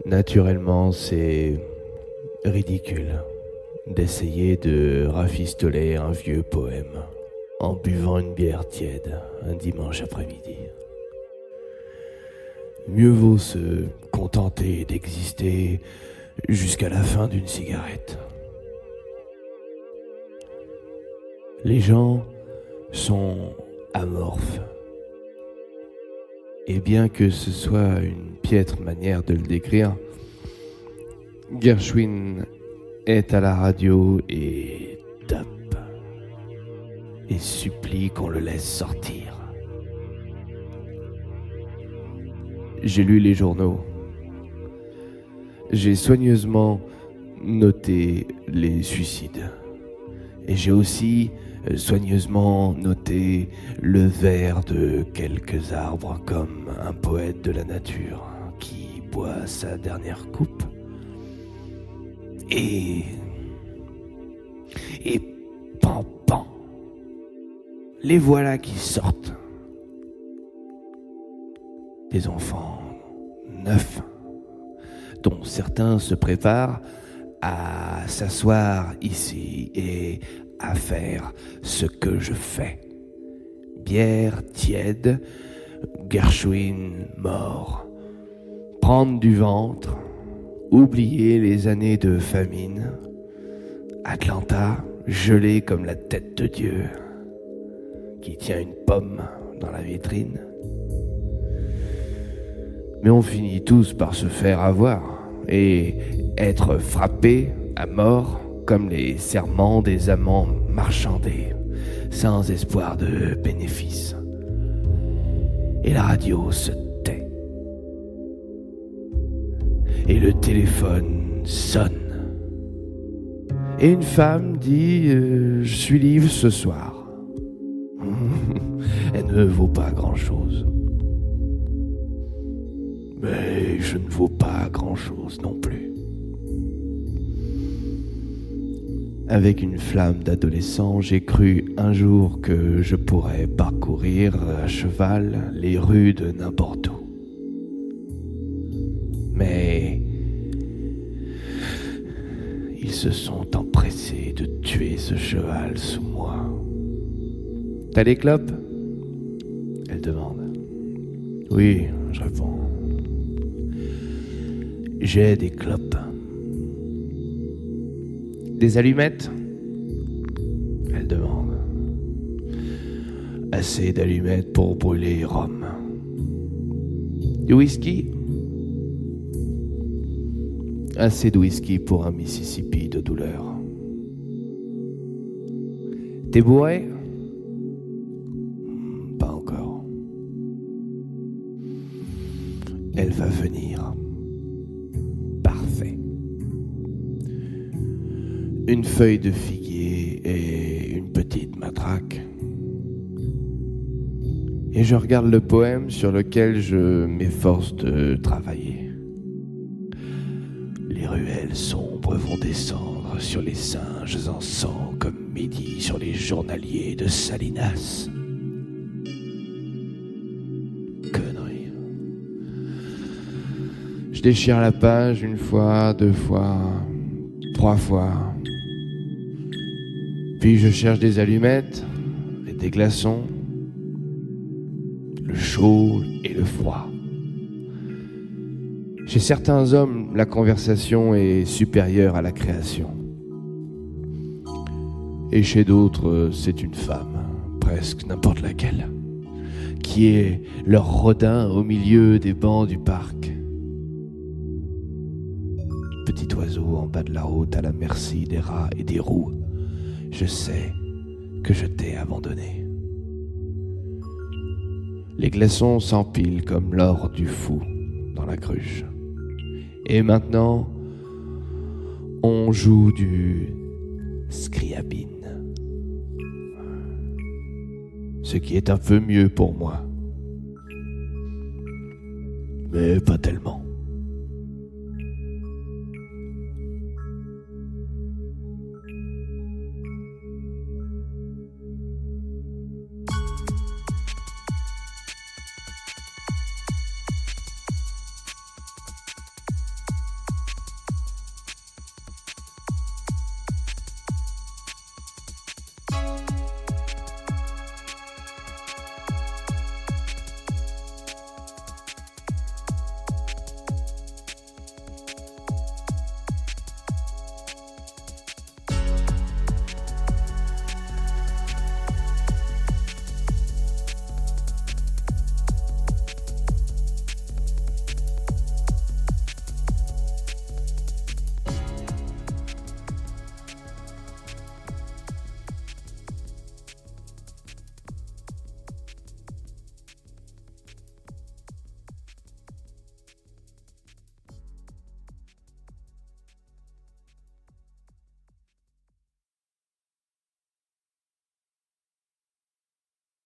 Naturellement, c'est ridicule d'essayer de rafistoler un vieux poème en buvant une bière tiède un dimanche après-midi. Mieux vaut se contenter d'exister jusqu'à la fin d'une cigarette. Les gens sont amorphes. Et bien que ce soit une piètre manière de le décrire, Gershwin est à la radio et tape et supplie qu'on le laisse sortir. J'ai lu les journaux. J'ai soigneusement noté les suicides. Et j'ai aussi soigneusement noté le vers de quelques arbres comme un poète de la nature qui boit sa dernière coupe. Et pan pan, les voilà qui sortent. Des enfants neufs, dont certains se préparent à s'asseoir ici et à faire ce que je fais. Bière tiède, Gershwin mort. Prendre du ventre, oublier les années de famine. Atlanta, gelée comme la tête de Dieu, qui tient une pomme dans la vitrine. Mais on finit tous par se faire avoir et être frappés à mort comme les serments des amants marchandés, sans espoir de bénéfice. Et la radio se tait. Et le téléphone sonne. Et une femme dit « Je suis libre ce soir ». Elle ne vaut pas grand-chose. Mais je ne vaux pas grand-chose non plus. Avec une flamme d'adolescent, j'ai cru un jour que je pourrais parcourir à cheval les rues de n'importe où. Mais ils se sont empressés de tuer ce cheval sous moi. T'as des clopes ? Elle demande. Oui, je réponds. J'ai des clopes. Des allumettes ? Elle demande. Assez d'allumettes pour brûler Rome. Du whisky ? Assez de whisky pour un Mississippi de douleur. T'es bourré ? Pas encore. Elle va venir. Parfait. Une feuille de figuier et une petite matraque. Et je regarde le poème sur lequel je m'efforce de travailler. Les ruelles sombres vont descendre sur les singes en sang comme midi sur les journaliers de Salinas. Connerie. Je déchire la page une fois, 2 fois, 3 fois. Puis je cherche des allumettes et des glaçons, le chaud et le froid. Chez certains hommes, la conversation est supérieure à la création. Et chez d'autres, c'est une femme, presque n'importe laquelle, qui est leur rodin au milieu des bancs du parc. Petit oiseau en bas de la route à la merci des rats et des roues. Je sais que je t'ai abandonné. Les glaçons s'empilent comme l'or du fou dans la cruche. Et maintenant, on joue du scriabine. Ce qui est un peu mieux pour moi. Mais pas tellement.